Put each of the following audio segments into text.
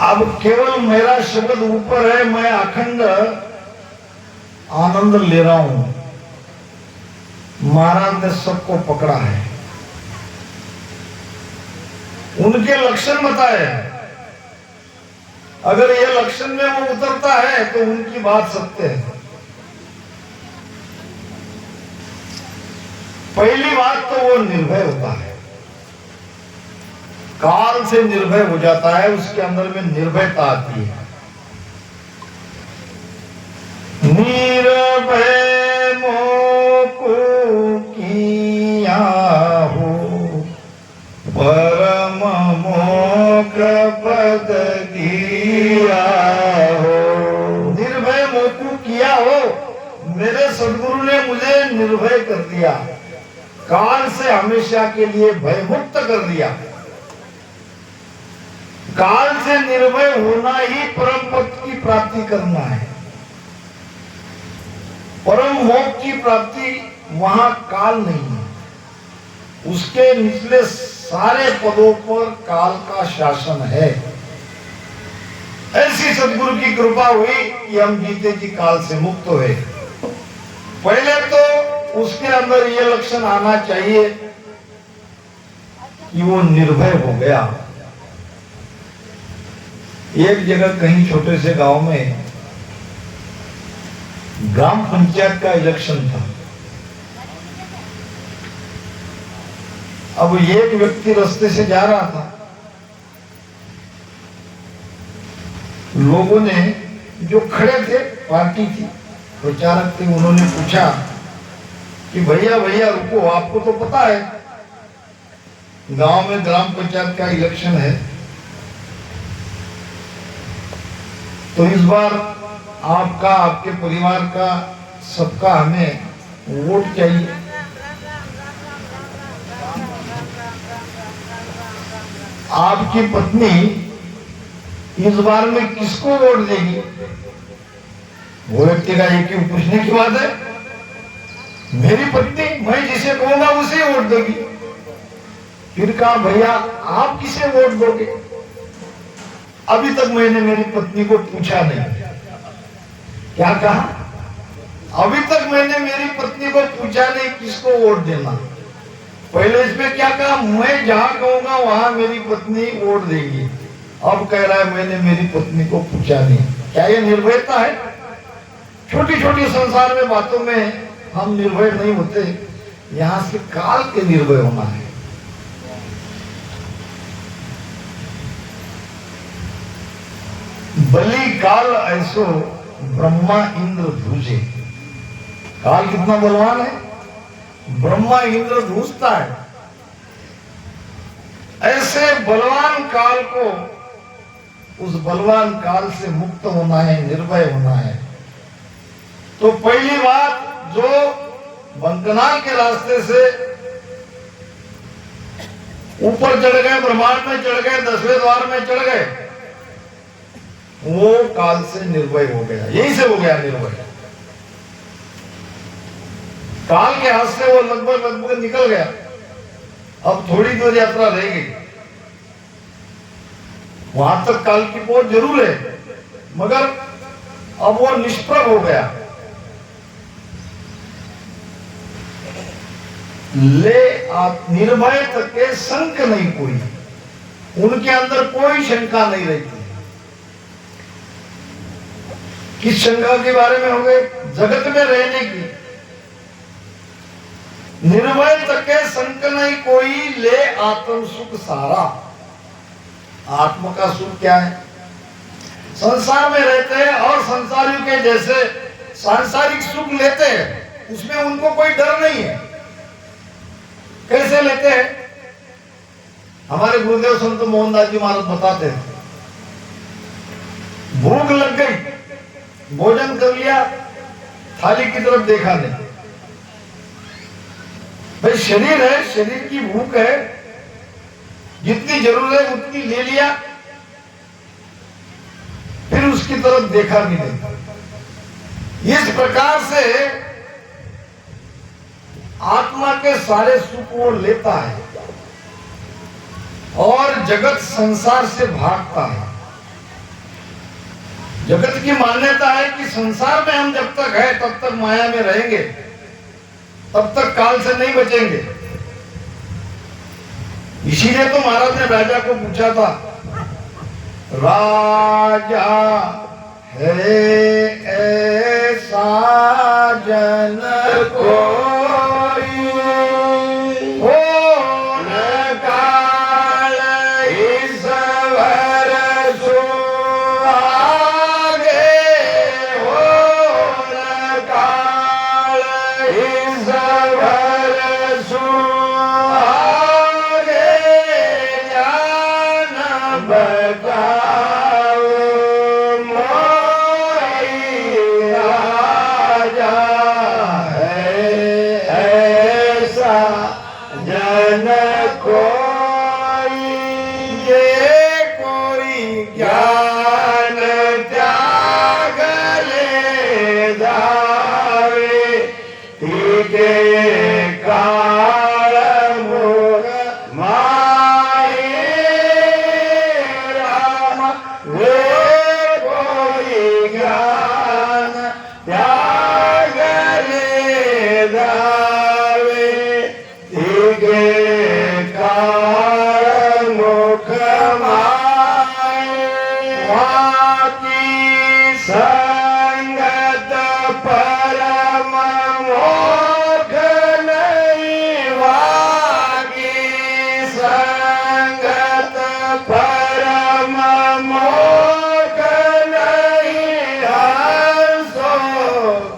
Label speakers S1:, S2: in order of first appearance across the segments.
S1: अब केवल मेरा शब्द ऊपर है, मैं अखंड आनंद ले रहा हूं। महाराज ने सबको पकड़ा है, उनके लक्षण बताए। अगर ये लक्षण में वो उतरता है तो उनकी बात सत्य है। पहली बात तो वो निर्भय होता है, काल से निर्भय हो जाता है, उसके अंदर में निर्भयता आती है। निर्भय मोको किया हो परम मोक्ष पद दिया हो। निर्भय मोकू किया हो, मेरे सदगुरु ने मुझे निर्भय कर दिया, काल से हमेशा के लिए भयमुक्त कर दिया। काल से निर्भय होना ही परम पद की प्राप्ति करना है। परम मोक्ष की प्राप्ति वहां काल नहीं है, उसके निचले सारे पदों पर काल का शासन है। ऐसी सदगुरु की कृपा हुई कि हम जीते जी काल से मुक्त हुए। पहले तो उसके अंदर ये लक्षण आना चाहिए कि वो निर्भय हो गया। एक जगह कहीं छोटे से गांव में ग्राम पंचायत का इलेक्शन था। अब एक व्यक्ति रास्ते से जा रहा था, लोगों ने जो खड़े थे, पार्टी थी, प्रचारक थे, उन्होंने पूछा कि भैया भैया रुको, आपको तो पता है गांव में ग्राम पंचायत का इलेक्शन है, तो इस बार आपका, आपके परिवार का, सबका हमें वोट चाहिए। आपकी पत्नी इस बार में किसको वोट देगी? वो व्यक्ति का एक ही पूछने की बात है, मेरी पत्नी, मैं जिसे कहूंगा उसे वोट देगी। फिर कहा भैया आप किसे वोट दोगे? अभी तक मैंने मेरी पत्नी को पूछा नहीं। क्या कहा? अभी तक मैंने मेरी पत्नी को पूछा नहीं किसको वोट देना। पहले इसमें क्या कहा, मैं जहां कहूंगा वहां मेरी पत्नी वोट देगी। अब कह रहा है मैंने मेरी पत्नी को पूछा नहीं। क्या ये निर्भयता है? छोटी छोटी संसार में बातों में हम निर्भय नहीं होते, यहां से काल के निर्भय होना है। बलि काल ऐसो ब्रह्मा इंद्र धूजे। काल कितना बलवान है, ब्रह्मा इंद्र धूजता है। ऐसे बलवान काल को, उस बलवान काल से मुक्त होना है, निर्भय होना है। तो पहली बात, जो बंकनाल के रास्ते से ऊपर चढ़ गए, ब्रह्मांड में चढ़ गए, 10वें द्वार में चढ़ गए, वो काल से निर्भय हो गया। यही से हो गया निर्भय। काल के हाथ से वो लगभग निकल गया। अब थोड़ी दूर यात्रा रह गई, वहां तक काल की पहुंच जरूर है, मगर अब वो निष्प्रभ हो गया। निर्भय के शंक नहीं कोई, उनके अंदर कोई शंका नहीं रहती। किस शंका के बारे में हो गए? जगत में रहने की। निर्भय तके संक नहीं कोई, ले आत्म सुख सारा। आत्मा का सुख क्या है? संसार में रहते हैं और संसारियों के जैसे सांसारिक सुख लेते हैं, उसमें उनको कोई डर नहीं है। कैसे लेते हैं? हमारे गुरुदेव संत मोहनदास जी महाराज बताते हैं, भूख लग गई, भोजन कर लिया, थाली की तरफ देखा नहीं। भाई शरीर है, शरीर की भूख है, जितनी जरूरत है उतनी ले लिया, फिर उसकी तरफ देखा भी नहीं। इस प्रकार से आत्मा के सारे सुख वो लेता है और जगत संसार से भागता है। जगत की मान्यता है कि संसार में हम जब तक है तब तक माया में रहेंगे, तब तक काल से नहीं बचेंगे। इसीलिए तो महाराज ने राजा को पूछा था, राजा है ऐसा जन कोई हो न काल ईश्वर सुहागे, हो न काल ईश्वर सुहागे, जान बताओ मोई राजा है ऐसा जन कोई, ये कोई ज्ञान त्याग ले जावे, तीके काल मोह माये राम, वे कोई ज्ञान त्याग ले जावे, तीके काल मुख माये, वाकी संगत परम मोक्ष नहीं, वाकी संगत परम मोक्ष नहीं, हंसो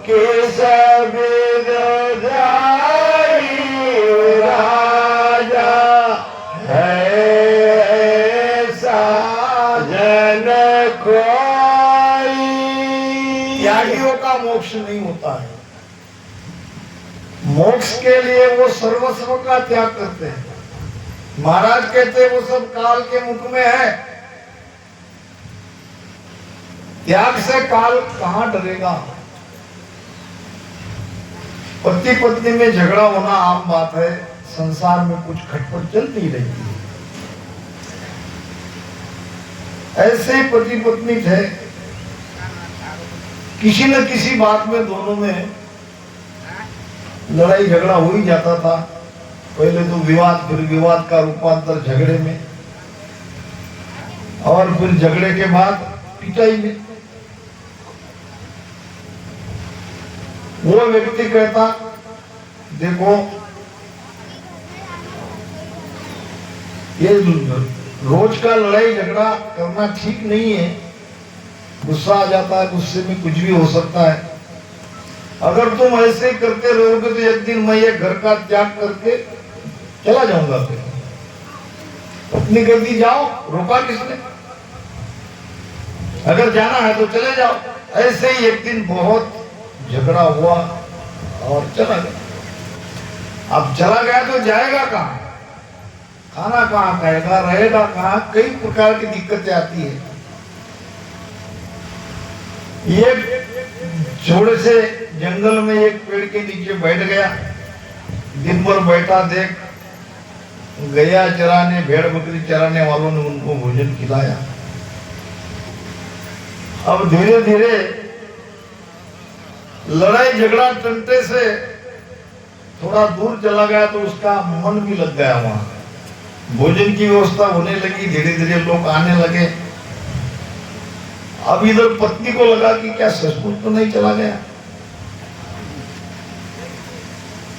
S1: किस विद जाई, राजा है ऐसा जन कोई। त्यागियों का मोक्ष नहीं होता है। मोक्ष के लिए वो सर्वस्व का त्याग करते हैं। महाराज कहते हैं वो सब काल के मुख में है, त्याग से काल कहां डरेगा। पति पत्नी में झगड़ा होना आम बात है, संसार में कुछ खटपट चलती रहती है। ऐसे ही पति पत्नी थे, किसी न किसी बात में दोनों में लड़ाई झगड़ा हो ही जाता था। पहले तो विवाद, फिर विवाद का रूपांतर झगड़े में, और फिर झगड़े के बाद पिटाई में। वो व्यक्ति कहता, देखो ये रोज का लड़ाई झगड़ा करना ठीक नहीं है, गुस्सा आ जाता है, गुस्से में कुछ भी हो सकता है। अगर तुम ऐसे ही करते रहोगे तो एक दिन मैं ये घर का त्याग करके चला जाऊंगा। फिर पत्नी कहती जाओ, रोका किसने, अगर जाना है तो चले जाओ। ऐसे ही एक दिन बहुत झगड़ा हुआ और चला गया। अब चला गया तो जाएगा कहाँ, खाना कहाँ खाएगा, रहेगा कहाँ, कई प्रकार की दिक्कतें आती है। ये छोटे से जंगल में एक पेड़ के नीचे बैठ गया, दिन भर बैठा, देख गया चराने, भेड़ बकरी चराने वालों ने उनको भोजन खिलाया। अब धीरे धीरे लड़ाई झगड़ा टंटे से थोड़ा दूर चला गया तो उसका मन भी लग गया वहां। भोजन की व्यवस्था होने लगी, धीरे धीरे लोग आने लगे। अब इधर पत्नी को लगा कि क्या सचमुच तो नहीं चला गया,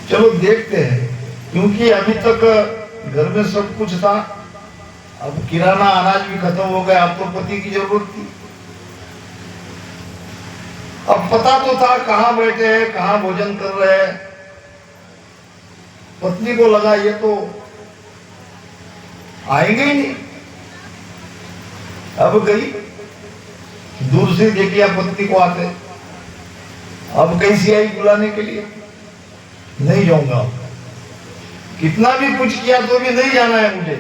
S1: चलो देखते हैं, क्योंकि अभी तक घर में सब कुछ था। अब किराना अनाज भी खत्म हो गया, अब तो पति की जरूरत थी। अब पता तो था कहाँ बैठे हैं, कहाँ भोजन कर रहे हैं। पत्नी को लगा ये तो आएंगे ही नहीं। अब गई, दूर से देख लिया पत्नी को आते। अब कैसी आई बुलाने के लिए, नहीं जाऊंगा, कितना भी कुछ किया तो भी नहीं जाना है मुझे।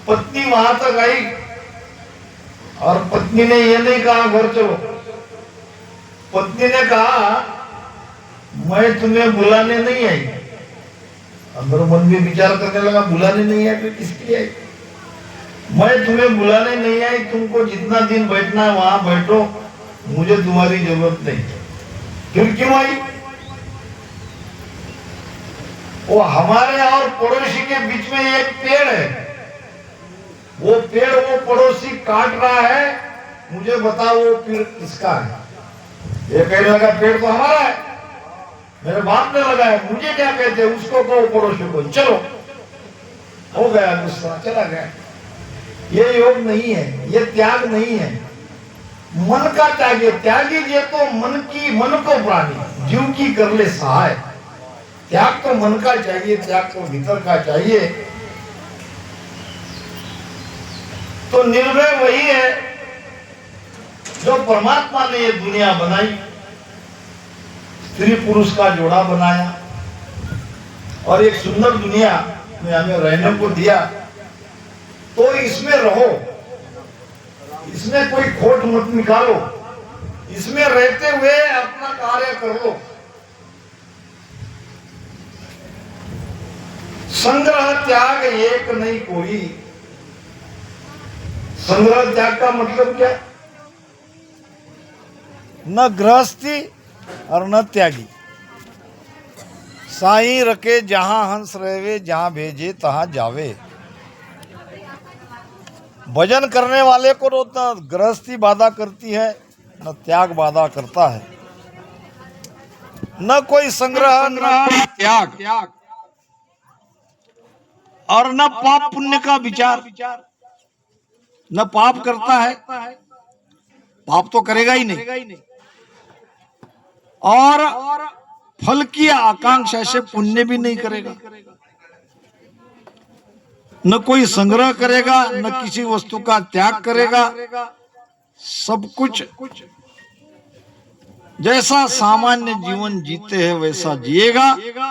S1: पत्नी वहां तक आई और पत्नी ने ये नहीं कहा घर चलो, पत्नी ने कहा मैं तुम्हें बुलाने नहीं आई। अंदर मन में विचार करने लगा, बुलाने नहीं आई तो किसके लिए आई। मैं तुम्हें बुलाने नहीं आई, तुमको जितना दिन बैठना है वहां बैठो, मुझे तुम्हारी जरूरत नहीं। फिर क्यों आई? वो हमारे और पड़ोसी के बीच में एक पेड़ है, वो पेड़ वो पड़ोसी काट रहा है, मुझे बताओ वो पेड़ किसका है? ये कहने लगा पेड़ तो हमारा है, मेरे बाप ने लगाया, मुझे क्या कहते, उसको कहो पड़ोसी को, चलो। हो गया गुस्सा, चला गया। ये योग नहीं है, ये त्याग नहीं है। मन का त्याग, त्यागी जे तो मन को प्राणी जीव की कर ले सहाय। त्याग तो मन का चाहिए, त्याग तो भीतर का चाहिए। तो निर्भय वही है जो परमात्मा ने ये दुनिया बनाई, स्त्री पुरुष का जोड़ा बनाया और एक सुंदर दुनिया में हमें रहने को दिया। तो इसमें रहो, इसमें कोई खोट मत निकालो, इसमें रहते हुए अपना कार्य कर लो। संग्रह त्याग एक नहीं कोई। संग्रह त्याग का मतलब क्या? न गृहस्थी और न त्यागी। साई रखे जहां हंस रहे, जहां भेजे तहां जावे। भजन करने वाले को न गृहस्थी बाधा करती है, न त्याग बाधा करता है, न कोई संग्रह न त्याग, और न पाप पुण्य का विचार। न पाप करता है, पाप तो करेगा ही नहीं, और फल की आकांक्षा से पुण्य भी नहीं करेगा। न कोई संग्रह करेगा, न किसी वस्तु का त्याग करेगा। सब कुछ जैसा सामान्य जीवन जीते हैं वैसा जिएगा,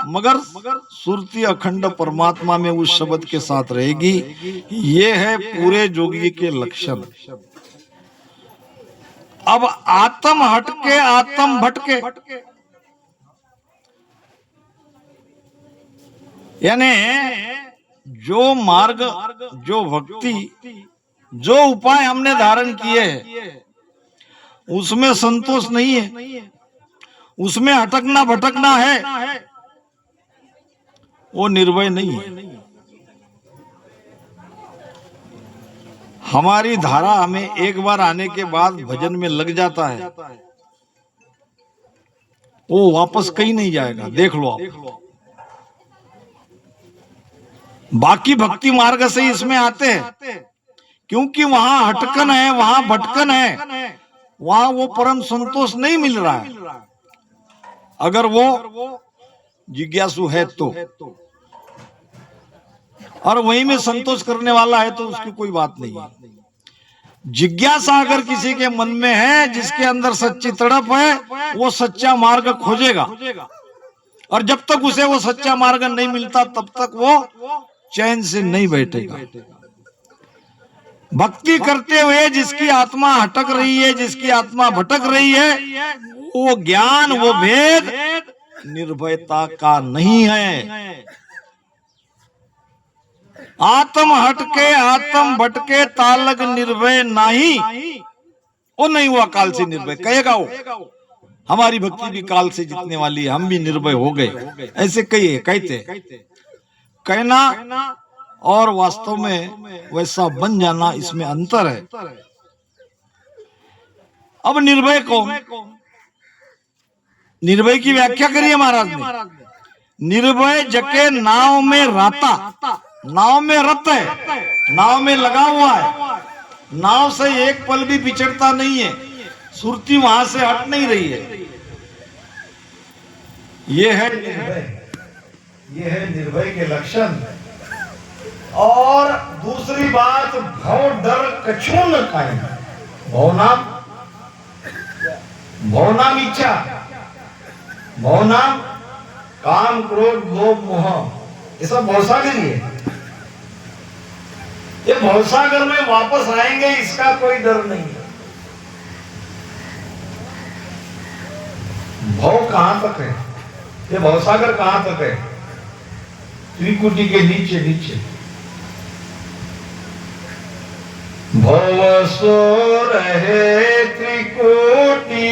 S1: मगर सुरती अखंड परमात्मा में उस शब्द के साथ रहेगी। ये है पूरे जोगी के लक्षण। अब आत्म हटके आत्म भटके, यानी जो मार्ग, जो भक्ति, जो उपाय हमने धारण किए हैं उसमें संतोष नहीं है, उसमें अटकना भटकना है, वो निर्भय नहीं है। हमारी धारा हमें एक बार आने के बाद भजन में लग जाता है, वो वापस कहीं नहीं जाएगा। देख लो आप, बाकी भक्ति मार्ग से इसमें आते हैं, क्योंकि वहां हटकन है, वहां भटकन है, वहां वो परम संतोष नहीं मिल रहा है। अगर वो जिज्ञासु है तो, और वहीं में संतोष करने वाला है तो उसकी कोई बात नहीं है। जिज्ञासा अगर किसी के मन में है, जिसके अंदर सच्ची तड़प है, वो सच्चा मार्ग खोजेगा, और जब तक उसे वो सच्चा मार्ग नहीं मिलता तब तक वो चैन से नहीं बैठेगा। भक्ति करते हुए जिसकी आत्मा हटक रही है, जिसकी आत्मा भटक रही है, वो ज्ञान, वो भेद निर्भयता का नहीं है। आत्म हटके आत्म भटके तालग निर्भय नहीं, वो नहीं हुआ काल से निर्भय, कहेगा वो। हमारी भक्ति भी काल से जीतने वाली है, हम भी निर्भय हो गए, ऐसे कहते कहना और वास्तव में वैसा बन जाना, इसमें अंतर है। अब निर्भय कौन? निर्भय की व्याख्या करिए महाराज ने। निर्भय जके नाव में राता, नाव में रत है, नाव में लगा हुआ है, नाव से एक पल भी बिछड़ता नहीं है, सुरती वहां से हट नहीं रही है। ये है निर्भय, ये है निर्भय के लक्षण। और दूसरी बात, भव डर कछु न काई। भवनाम, भवनाम इच्छा, भवनाम काम क्रोध लोभ मोह, ये सब भवसागर ही है। ये भवसागर में वापस आएंगे, इसका कोई डर नहीं है। भव कहां तक है? ये भवसागर कहां तक है? त्रिकुटी के नीचे नीचे। भव सो रहे त्रिकोटि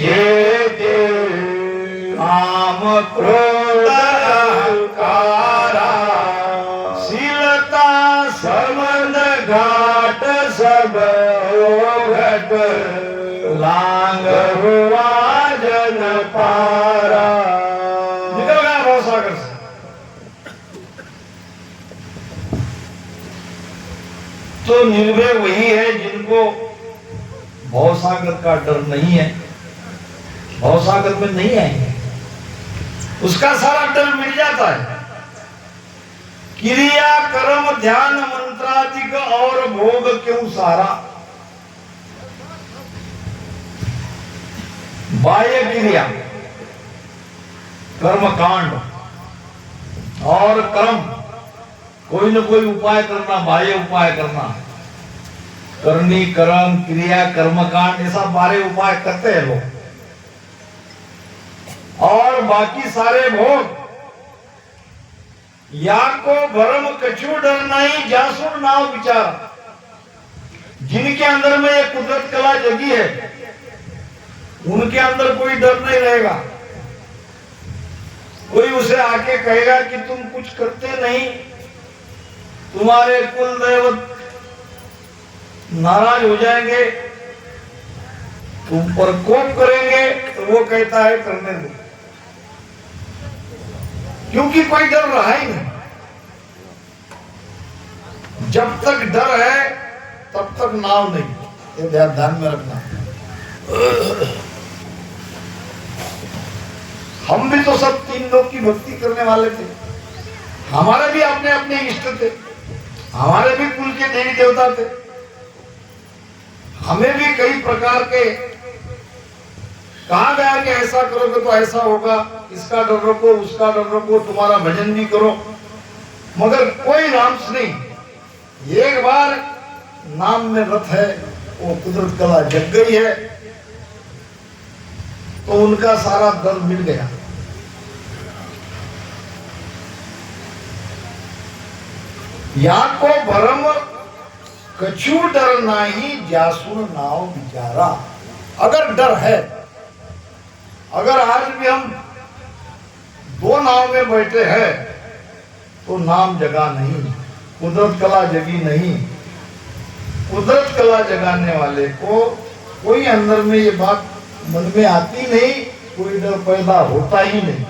S1: ये देव काम क्रोध अहंकारा शीलता समन घाट सब घट लांग हुआ जन पारा। निकल गया भवसागर से। तो निर्भय वही है जिनको भवसागर का डर नहीं है, भवसागर में नहीं आएंगे, उसका सारा डर मिट जाता है। क्रिया कर्म ध्यान मंत्रादिक और भोग क्यों सारा, बाह्य क्रिया कर्म कांड और कर्म कोई न कोई उपाय करना, बाह्य उपाय करना, करनी कर्म क्रिया कर्मकांड ऐसा 12 उपाय करते हैं लोग। और बाकी सारे भोग या को भरम कछु डर नहीं जासुर नाव विचार। जिनके अंदर में ये कुदरत कला जगी है उनके अंदर कोई डर नहीं रहेगा। कोई उसे आके कहेगा कि तुम कुछ करते नहीं, तुम्हारे कुल देवत नाराज हो जाएंगे, तुम पर कोप करेंगे, तो वो कहता है करने दो, क्योंकि कोई डर रहा ही नहीं। जब तक डर है तब तक नाव नहीं, ये ध्यान में रखना। हम भी तो सब 3 लोग की भक्ति करने वाले थे, हमारे भी अपने अपने इष्ट थे, हमारे भी कुल के देवी देवता थे, हमें भी कई प्रकार के कहा गया कि ऐसा करोगे तो ऐसा होगा, इसका डर रखो, उसका डर रखो, तुम्हारा भजन भी करो, मगर कोई नाम से नहीं। एक बार नाम में रत है, वो कुदरत कला जग गई है, तो उनका सारा डर मिट गया। या को भरम कछु डर नहीं जासुर नाव विचारा। अगर डर है, अगर आज भी हम 2 नाव में बैठे हैं तो नाम जगा नहीं, कुदरत कला जगी नहीं। कुदरत कला जगाने वाले को कोई अंदर में ये बात मन में आती नहीं, कोई डर पैदा होता ही नहीं।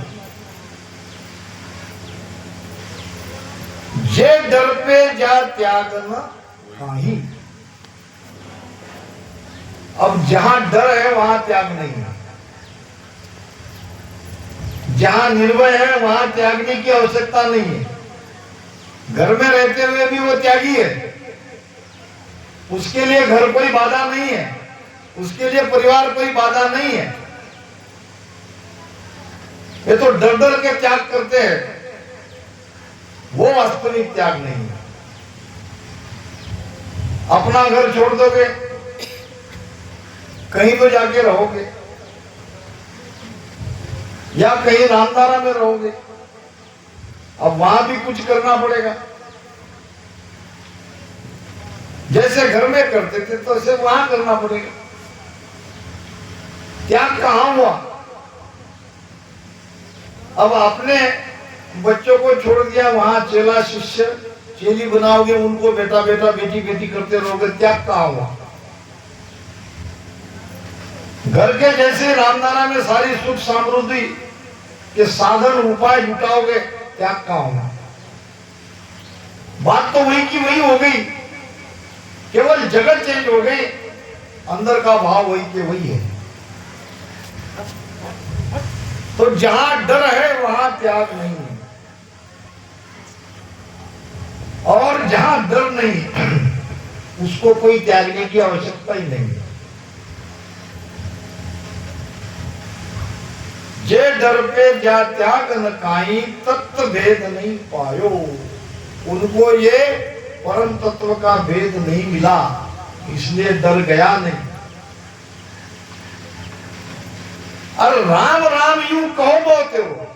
S1: जे डर पे जा त्याग न काहीं। अब जहां डर है वहां त्याग नहीं है, जहां निर्भय है वहां त्यागने की आवश्यकता नहीं है। घर में रहते हुए भी वो त्यागी है, उसके लिए घर कोई बाधा नहीं है, उसके लिए परिवार कोई बाधा नहीं है। ये तो डर डर के त्याग करते हैं, वो वास्तविक त्याग नहीं है। अपना घर छोड़ दोगे, कहीं तो जाके रहोगे, या कहीं रामधारा में रहोगे, अब वहां भी कुछ करना पड़ेगा। जैसे घर में करते थे तो ऐसे वहां करना पड़ेगा। त्याग कहां हुआ? अब आपने बच्चों को छोड़ दिया, वहां चेला शिष्य चेली बनाओगे, उनको बेटा बेटा बेटी बेटी करते रहोगे, त्याग कहां हुआ? घर के जैसे रामधारा में सारी सुख समृद्धि के साधन उपाय जुटाओगे, त्याग कहां होगा? बात तो वही की वही हो गई, केवल जगत चेंज हो गई, अंदर का भाव वही के वही है। तो जहां डर है वहां त्याग नहीं है, और जहां डर नहीं उसको कोई त्यागने की आवश्यकता ही नहीं है। जे डर पे जा त्याग न काई तत्व भेद नहीं पायो। उनको ये परम तत्व का भेद नहीं मिला, इसलिए डर गया नहीं। अरे राम राम यूं कहो बोलते हो,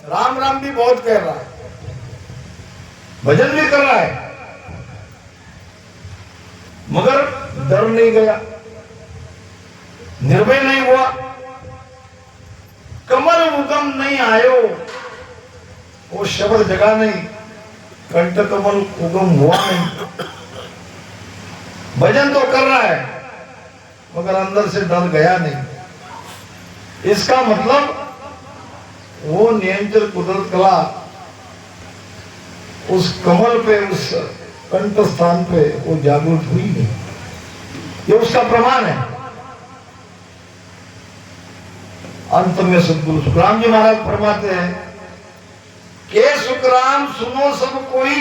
S1: राम राम भी बहुत कह रहा है, भजन भी कर रहा है, मगर डर नहीं गया, निर्भय नहीं हुआ, कमल उगम नहीं आयो, वो शब्द जगा नहीं, कंठ कमल उगम हुआ नहीं। भजन तो कर रहा है मगर अंदर से डर गया नहीं। इसका मतलब वो नियंत्रण कुदरत कला उस कमल पे, उस कंठ स्थान पे वो जागृत हुई नहीं। ये उसका प्रमाण है। अंत में सदगुरु सुखराम जी महाराज फरमाते हैं कि सुखराम सुनो सब कोई,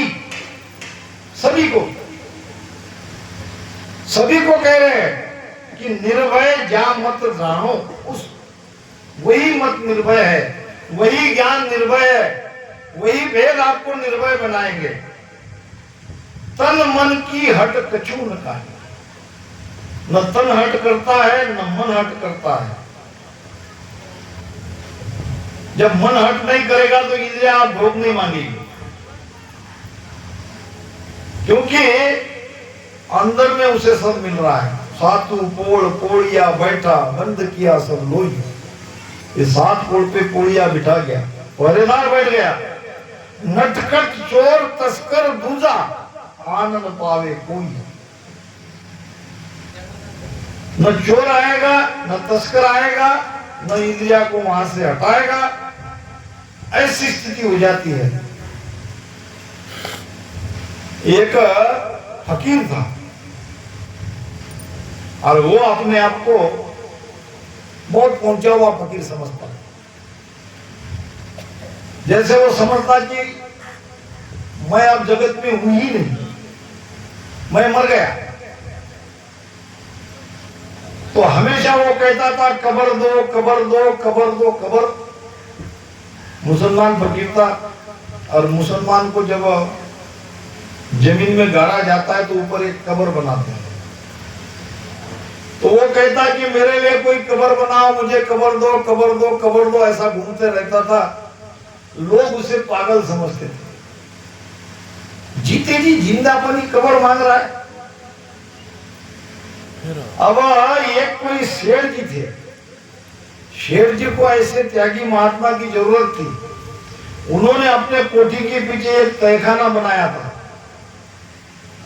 S1: सभी को कह रहे हैं कि निर्भय जा मत जानो। उस वही मत निर्भय है, वही ज्ञान निर्भय है, वही भेद आपको निर्भय बनाएंगे। तन मन की हट कछू न काहे, न तन हट करता है न मन हट करता है। जब मन हट नहीं करेगा तो इंद्रियां आप भोग नहीं मांगेगी, क्योंकि अंदर में उसे सब मिल रहा है। सातु पोड़ पोड़िया बैठा, बंद किया सब लोई। ये 7 पोड़ पे पोड़िया बिठा गया, पहरेदार बैठ गया। नटखट चोर तस्कर दूजा, आनंद पावे कोई। न चोर आएगा, न तस्कर आएगा, न इंद्रिया को वहां से हटाएगा। ऐसी स्थिति हो जाती है। एक फकीर था और वो अपने आप को बहुत पहुंचा हुआ फकीर समझता, जैसे वो समझता कि मैं अब जगत में हूं ही नहीं, मैं मर गया। तो हमेशा वो कहता था कब्र दो, कब्र दो, कब्र दो, कब्र। मुसलमान फकीर था और मुसलमान को जब जमीन में गाड़ा जाता है तो ऊपर एक कब्र बनाते हैं। तो वो कहता कि मेरे लिए कोई कब्र बनाओ, मुझे कब्र दो, कब्र दो, कब्र दो, ऐसा घूमते रहता था। लोग उसे पागल समझते थे। जीते जी जिंदापनी कब्र मांग रहा है। अब एक कोई शेर जी थे, शेर जी को ऐसे त्यागी महात्मा की जरूरत थी। उन्होंने अपने कोठी के पीछे एक तहखाना बनाया था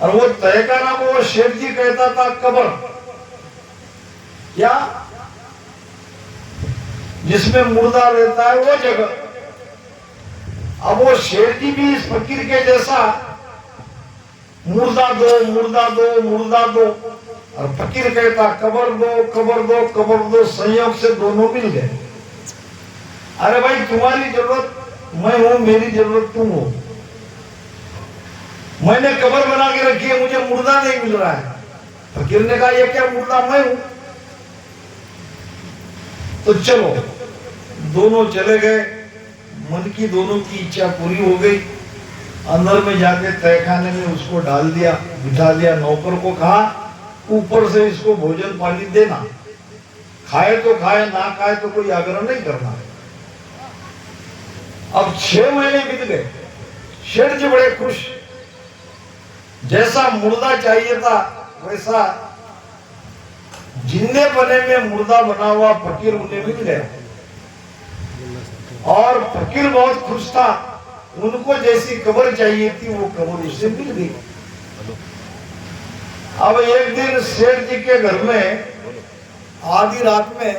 S1: और वो तहखाना को वो शेर जी कहता था कब्र, क्या जिसमें मुर्दा रहता है वो जगह। अब वो शेर जी भी इस फकीर के जैसा मुर्दा दो, मुर्दा दो, मुर्दा दो, और फकीर कहता कब्र दो, कब्र दो, कब्र दो। संयोग से दोनों मिल गए। अरे भाई तुम्हारी जरूरत मैं हूं, मेरी जरूरत तुम हो। मैंने कब्र बना के रखी है, मुझे मुर्दा नहीं मिल रहा है। फकीर ने कहा ये क्या मुर्दा मैं हूं। तो चलो दोनों चले गए, मन की दोनों की इच्छा पूरी हो गई। अंदर में जाके तहखाने में उसको डाल दिया, बिठा दिया। नौकर को कहा ऊपर से इसको भोजन पानी देना, खाए तो खाए, ना खाए तो कोई आग्रह नहीं करना। अब 6 महीने बीत गए। शेठ जी बड़े खुश, जैसा मुर्दा चाहिए था वैसा जिंदे बने में मुर्दा बना हुआ फकीर उन्हें मिल गया। और फकीर बहुत खुश था, उनको जैसी कब्र चाहिए थी वो कब्र उससे मिल गई। अब एक दिन सेठ जी के घर में आधी रात में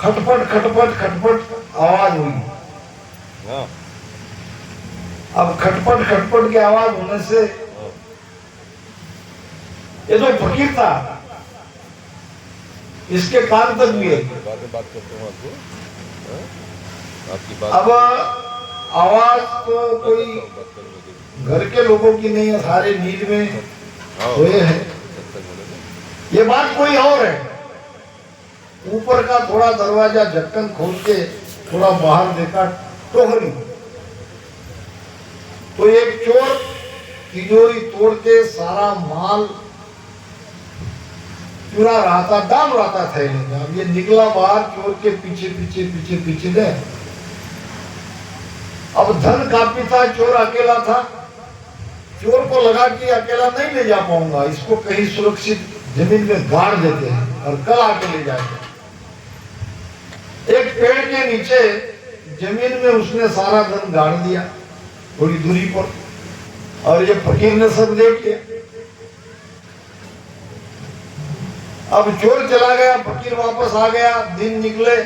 S1: खटपट खटपट खटपट आवाज हुई। अब खटपट खटपट की आवाज होने से ये जो फकीर था इसके कान तक भी है। अब आवाज तो कोई घर के लोगों की नहीं है, सारे नींद में सोए हैं। ये बात कोई और है। ऊपर का थोड़ा दरवाजा ढक्कन खोल के थोड़ा बाहर देखा, टोहरी। तो एक चोर तिजोरी तोड़ के सारा माल चुरा रहा था, डाल रहा था थैले में। अब ये निकला बाहर, चोर के पीछे पीछे पीछे पीछे गए। अब धन काफी था, चोर अकेला था, चोर को लगा कि अकेला नहीं ले जा पाऊंगा, इसको कहीं सुरक्षित जमीन में गाड़ देते हैं और कल आके ले जाएंगे। एक पेड़ के नीचे जमीन में उसने सारा धन गाड़ दिया थोड़ी दूरी पर, और ये फकीर ने सब देख लिया। अब चोर चला गया, फकीर वापस आ गया, दिन निकले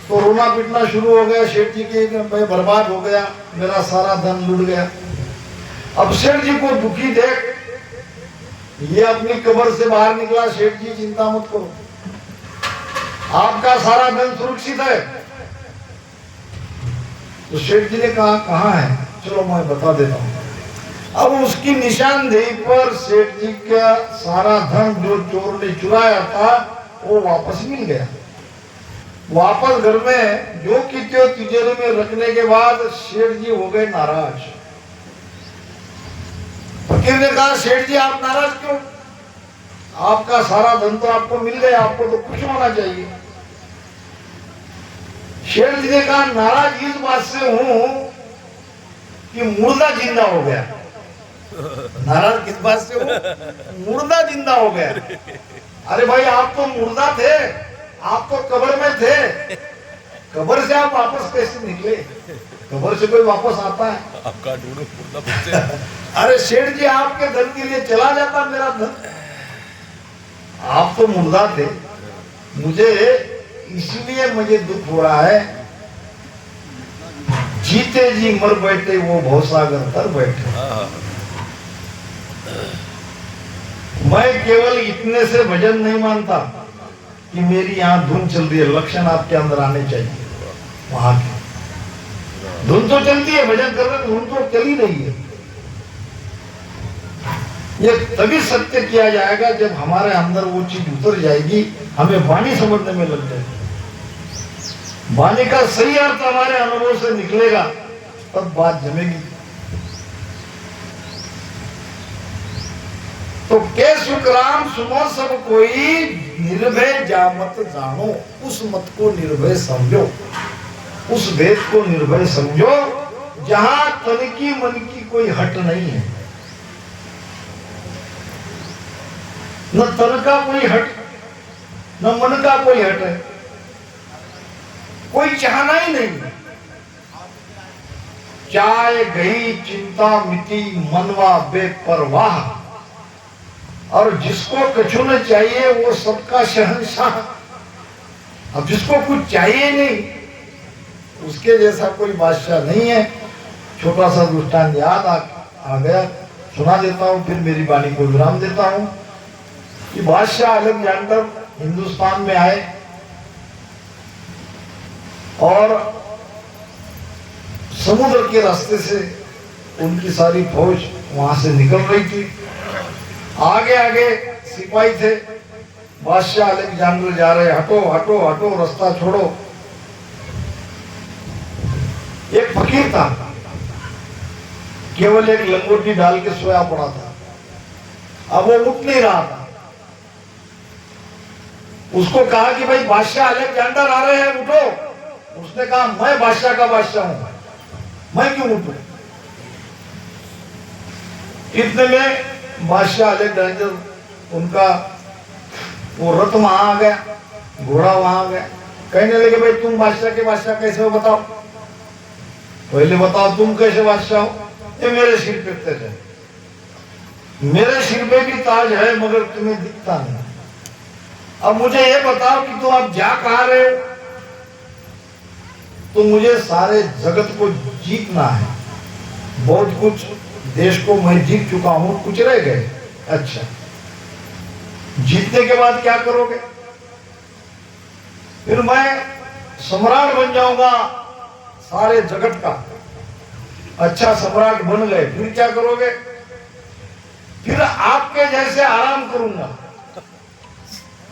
S1: तो रोना पीटना शुरू हो गया। सेठ जी के मैं बर्बाद हो गया, मेरा सारा धन लुट गया। अब सेठ जी को दुखी देख ये अपनी कब्र से बाहर निकला। सेठ जी चिंता मत करो, आपका सारा धन सुरक्षित है। तो सेठ जी ने कहा कहाँ है, चलो मैं बता देता हूँ। अब उसकी निशानदेही पर सेठ जी का सारा धन जो चोर ने चुराया था वो वापस मिल गया। वापस घर में जो की त्यों तिजोरी में रखने के बाद सेठ जी हो गए नाराज। फकीर ने कहा सेठ जी आप नाराज क्यों, आपका सारा धन तो आपको मिल गया, आपको तो खुश होना चाहिए। सेठ जी ने कहा नाराज इस बात से हूं कि मुर्दा जिंदा हो गया। नाराज किस बात से हूं, मुर्दा जिंदा हो गया। अरे भाई आप तो मुर्दा थे, आप तो कब्र में थे, कब्र से आप वापस कैसे निकले, कब्र से कोई वापस आता है?
S2: आपका ढूंढो मुर्दा पूछते।
S1: अरे सेठ जी आपके धन के लिए चला जाता मेरा धन, आप तो मुर्दा थे, मुझे इसलिए मुझे दुख हो रहा है। जीते जी मर बैठे वो भवसागर तर बैठे। मैं केवल इतने से भजन नहीं मानता कि मेरी यहाँ धुन चल रही है, लक्षण आपके अंदर आने चाहिए। वहां के धुन तो चलती है, भजन कर रहे, धुन तो चल ही रही है। ये तभी सत्य किया जाएगा जब हमारे अंदर वो चीज उतर जाएगी, हमें वाणी समझने में लग जाएगी, वाणी का सही अर्थ हमारे अनुभव से निकलेगा, तब बात जमेगी। तो के सुखराम सुनो सब कोई, निर्भय जामत जानो, उस मत को निर्भय समझो, उस भेद को निर्भय समझो जहां तन की मन की कोई हट नहीं है, न तन का कोई हट न मन का कोई हट है, कोई चाहना ही नहीं है। चाहे गई चिंता मिटी मनवा बेपरवाह, और जिसको कछु न चाहिए वो सबका शहंशाह। अब जिसको कुछ चाहिए नहीं उसके जैसा कोई बादशाह नहीं है। छोटा सा दृष्टांत याद आ गया, सुना देता हूँ, फिर मेरी वाणी को विराम देता हूँ। कि बादशाह अलेक्जेंडर हिंदुस्तान में आए और समुद्र के रास्ते से उनकी सारी फौज वहां से निकल रही थी। आगे आगे सिपाही थे, बादशाह अलेक्जेंडर जा रहे, हटो हटो हटो रास्ता छोड़ो। एक फकीर था, केवल एक लंगोटी डाल के सोया पड़ा था, अब वो उठ नहीं रहा था। उसको कहा कि भाई बादशाह अलेक्जेंडर आ रहे हैं, उठो। उसने कहा मैं बादशाह का बादशाह हूं, मैं क्यों उठूं? इतने में बादशाह अलेक्जेंडर उनका वो रथ वहां आ गया, घोड़ा वहां आ गया। कहने लगे भाई तुम बादशाह के बादशाह कैसे हो बताओ, पहले बताओ तुम कैसे बादशाह हो। ये मेरे सिर पे ताज है, मेरे सिर पे भी ताज है मगर तुम्हें दिखता नहीं। अब मुझे ये बताओ कि तुम अब जा कहां रहे हो? तो मुझे सारे जगत को जीतना है, बहुत कुछ देश को मैं जीत चुका हूं, कुछ रह गए। अच्छा, जीतने के बाद क्या करोगे? फिर मैं सम्राट बन जाऊंगा सारे जगत का। अच्छा, सम्राट बन गए, फिर क्या करोगे? फिर आपके जैसे आराम करूंगा।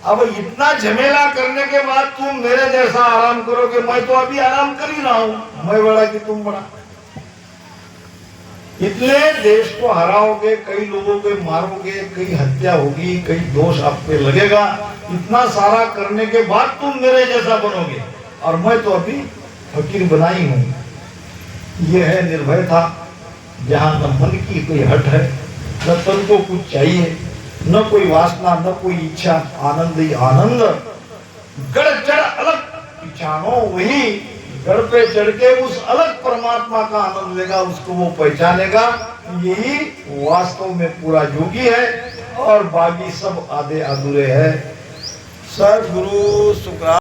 S1: अब इतना झमेला करने के बाद तुम मेरे जैसा आराम करोगे? मैं तो अभी आराम कर ही रहा हूं, मैं बड़ा कि तुम बड़ा। इतने देश को हराओगे, कई लोगों को मारोगे, कई हत्या होगी, कई दोष आप पे लगेगा। इतना सारा करने के बाद तुम मेरे जैसा बनोगे, और मैं तो अभी फकीर बना ही हूं। यह है निर्भयता, जहां न मन की कोई हट है, न तन को कुछ चाहिए, न कोई वासना, न कोई इच्छा, आनंद ही आनंद। गढ़ चढ़ अलग पिछानो वही, गढ़ पे चढ़ के उस अलग परमात्मा का आनंद लेगा, उसको वो पहचानेगा। यही वास्तव में पूरा योगी है, और बाकी सब आधे अधूरे है।
S2: सदगुरु शुक्रा